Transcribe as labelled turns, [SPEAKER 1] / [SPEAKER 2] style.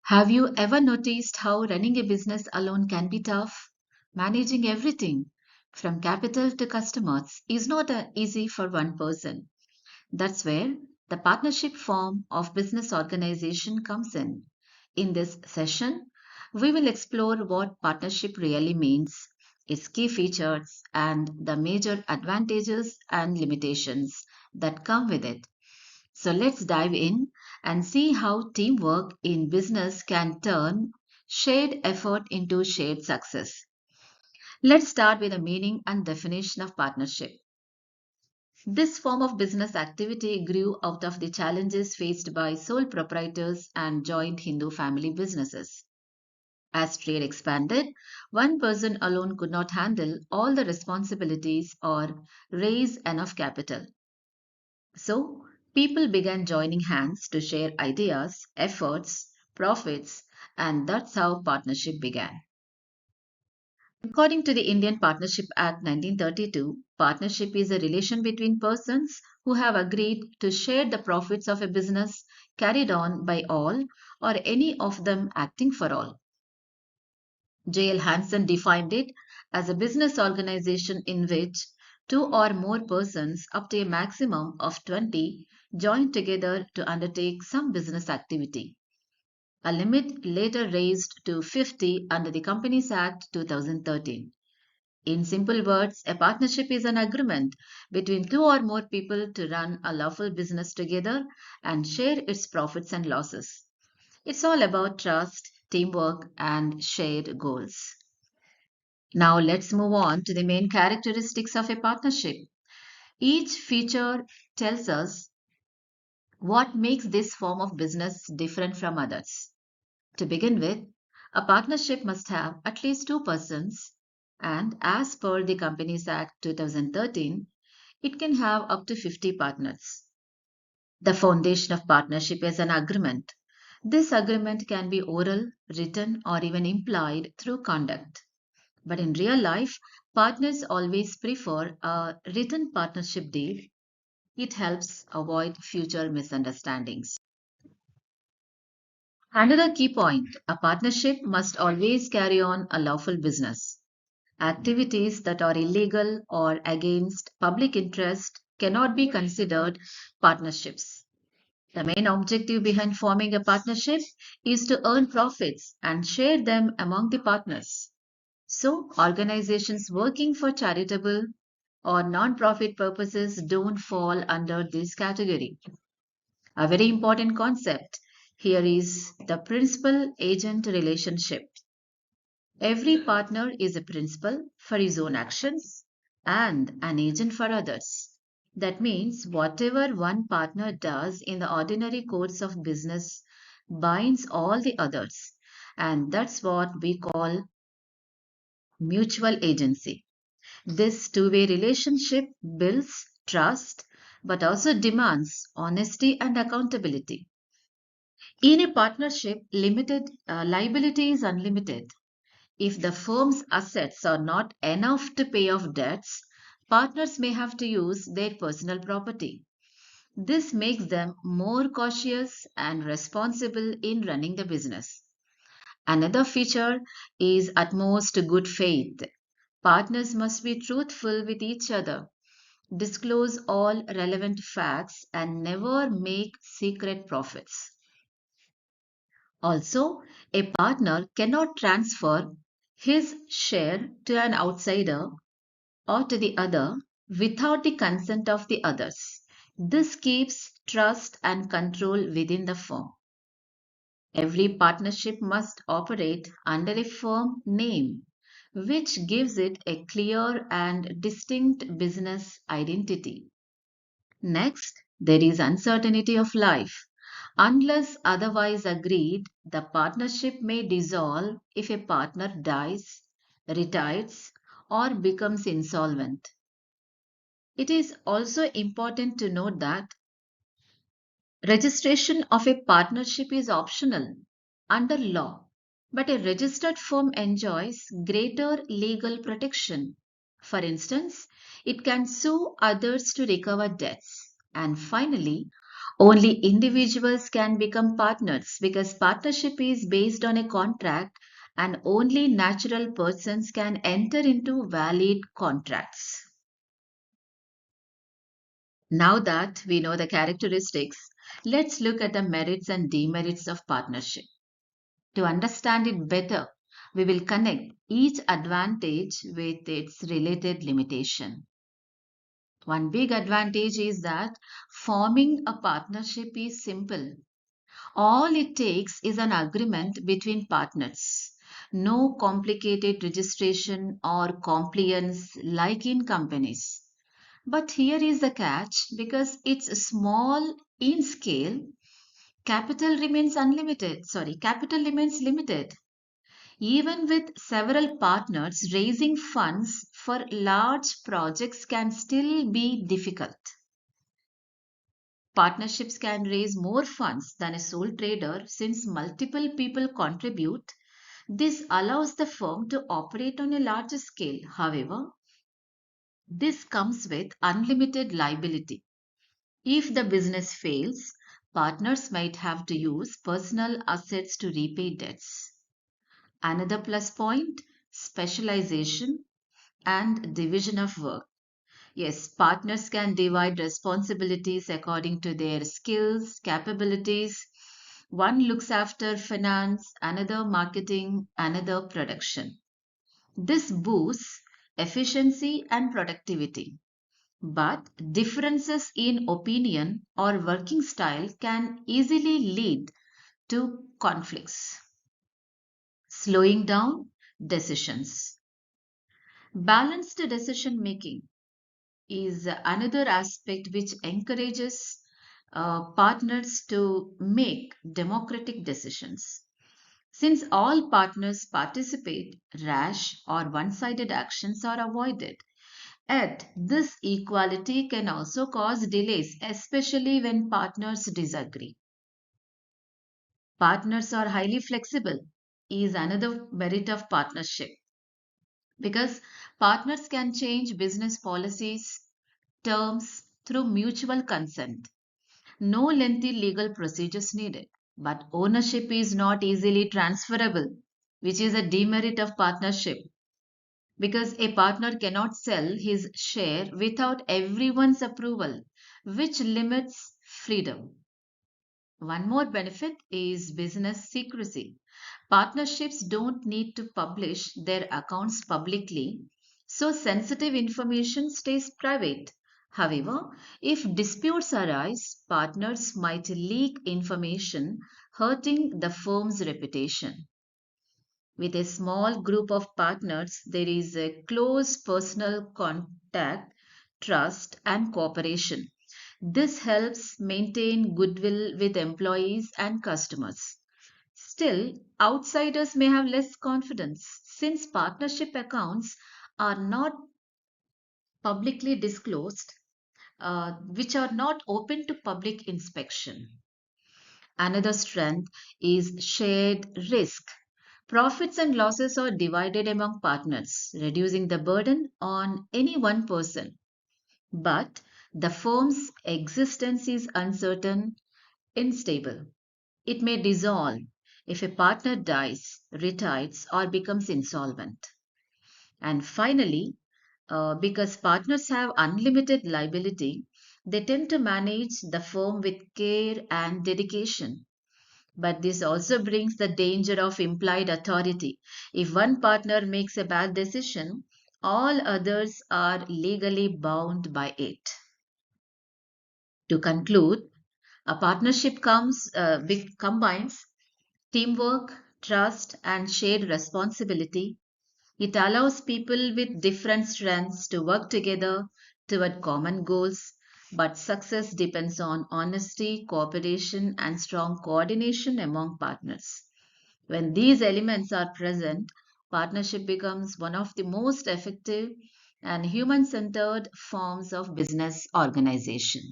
[SPEAKER 1] Have you ever noticed how running a business alone can be tough? Managing everything from capital to customers is not easy for one person. That's where the partnership form of business organization comes in. In this session, we will explore what partnership really means, its key features, and the major advantages and limitations that come with it. So let's dive in and see how teamwork in business can turn shared effort into shared success. Let's start with the meaning and definition of partnership. This form of business activity grew out of the challenges faced by sole proprietors and joint Hindu family businesses. As trade expanded, one person alone could not handle all the responsibilities or raise enough capital. So, people began joining hands to share ideas, efforts, profits, and that's how partnership began. According to the Indian Partnership Act 1932, partnership is a relation between persons who have agreed to share the profits of a business carried on by all or any of them acting for all. J.L. Hanson defined it as a business organization in which two or more persons up to a maximum of 20 join together to undertake some business activity. A limit later raised to 50 under the Companies Act 2013. In simple words, a partnership is an agreement between two or more people to run a lawful business together and share its profits and losses. It's all about trust, teamwork, and shared goals. Now let's move on to the main characteristics of a partnership. Each feature tells us what makes this form of business different from others. To begin with, a partnership must have at least two persons, and as per the Companies Act 2013, it can have up to 50 partners. The foundation of partnership is an agreement. This agreement can be oral, written, or even implied through conduct. But in real life, partners always prefer a written partnership deed. It helps avoid future misunderstandings. Another key point, a partnership must always carry on a lawful business. Activities that are illegal or against public interest cannot be considered partnerships. The main objective behind forming a partnership is to earn profits and share them among the partners. So, organizations working for charitable or non-profit purposes don't fall under this category. A very important concept here is the principal agent relationship. Every partner is a principal for his own actions and an agent for others. That means whatever one partner does in the ordinary course of business binds all the others. And that's what we call mutual agency. This two-way relationship builds trust but also demands honesty and accountability. In a partnership, limited liability is unlimited. If the firm's assets are not enough to pay off debts, partners may have to use their personal property. This makes them more cautious and responsible in running the business. Another feature is utmost good faith. Partners must be truthful with each other, disclose all relevant facts, and never make secret profits. Also, a partner cannot transfer his share to an outsider or to the other without the consent of the others. This keeps trust and control within the firm. Every partnership must operate under a firm name, which gives it a clear and distinct business identity. Next, there is uncertainty of life. Unless otherwise agreed, the partnership may dissolve if a partner dies, retires, or becomes insolvent. It is also important to note that registration of a partnership is optional under law, but a registered firm enjoys greater legal protection. For instance, it can sue others to recover debts. And finally, Only individuals can become partners because partnership is based on a contract and only natural persons can enter into valid contracts. Now that we know the characteristics, let's look at the merits and demerits of partnership. To understand it better, we will connect each advantage with its related limitation. One big advantage is that forming a partnership is simple. All it takes is an agreement between partners. No complicated registration or compliance like in companies. But here is the catch because it's small in scale, capital remains limited. Even with several partners, raising funds for large projects can still be difficult. Partnerships can raise more funds than a sole trader since multiple people contribute. This allows the firm to operate on a larger scale. However, this comes with unlimited liability. If the business fails, partners might have to use personal assets to repay debts. Another plus point, specialization and division of work. Yes, partners can divide responsibilities according to their skills, capabilities. One looks after finance, another marketing, another production. This boosts efficiency and productivity. But differences in opinion or working style can easily lead to conflicts. Slowing down decisions. Balanced decision making is another aspect which encourages partners to make democratic decisions. Since all partners participate, rash or one sided actions are avoided. Yet, this equality can also cause delays, especially when partners disagree. Partners are highly flexible, is another merit of partnership because partners can change business policies, terms through mutual consent. No lengthy legal procedures needed, but ownership is not easily transferable, which is a demerit of partnership because a partner cannot sell his share without everyone's approval, which limits freedom. One more benefit is business secrecy. Partnerships don't need to publish their accounts publicly, so sensitive information stays private. However, if disputes arise, partners might leak information, hurting the firm's reputation. With a small group of partners, there is a close personal contact, trust, and cooperation. This helps maintain goodwill with employees and customers. Still, outsiders may have less confidence since partnership accounts are not publicly disclosed, which are not open to public inspection. Another strength is shared risk. Profits and losses are divided among partners, reducing the burden on any one person. But the firm's existence is uncertain, unstable. It may dissolve if a partner dies, retires, or becomes insolvent. And finally, because partners have unlimited liability, they tend to manage the firm with care and dedication. But this also brings the danger of implied authority. If one partner makes a bad decision, all others are legally bound by it. To conclude, a partnership combines teamwork, trust, and shared responsibility. It allows people with different strengths to work together toward common goals, but success depends on honesty, cooperation, and strong coordination among partners. When these elements are present, partnership becomes one of the most effective and human centered forms of business organization.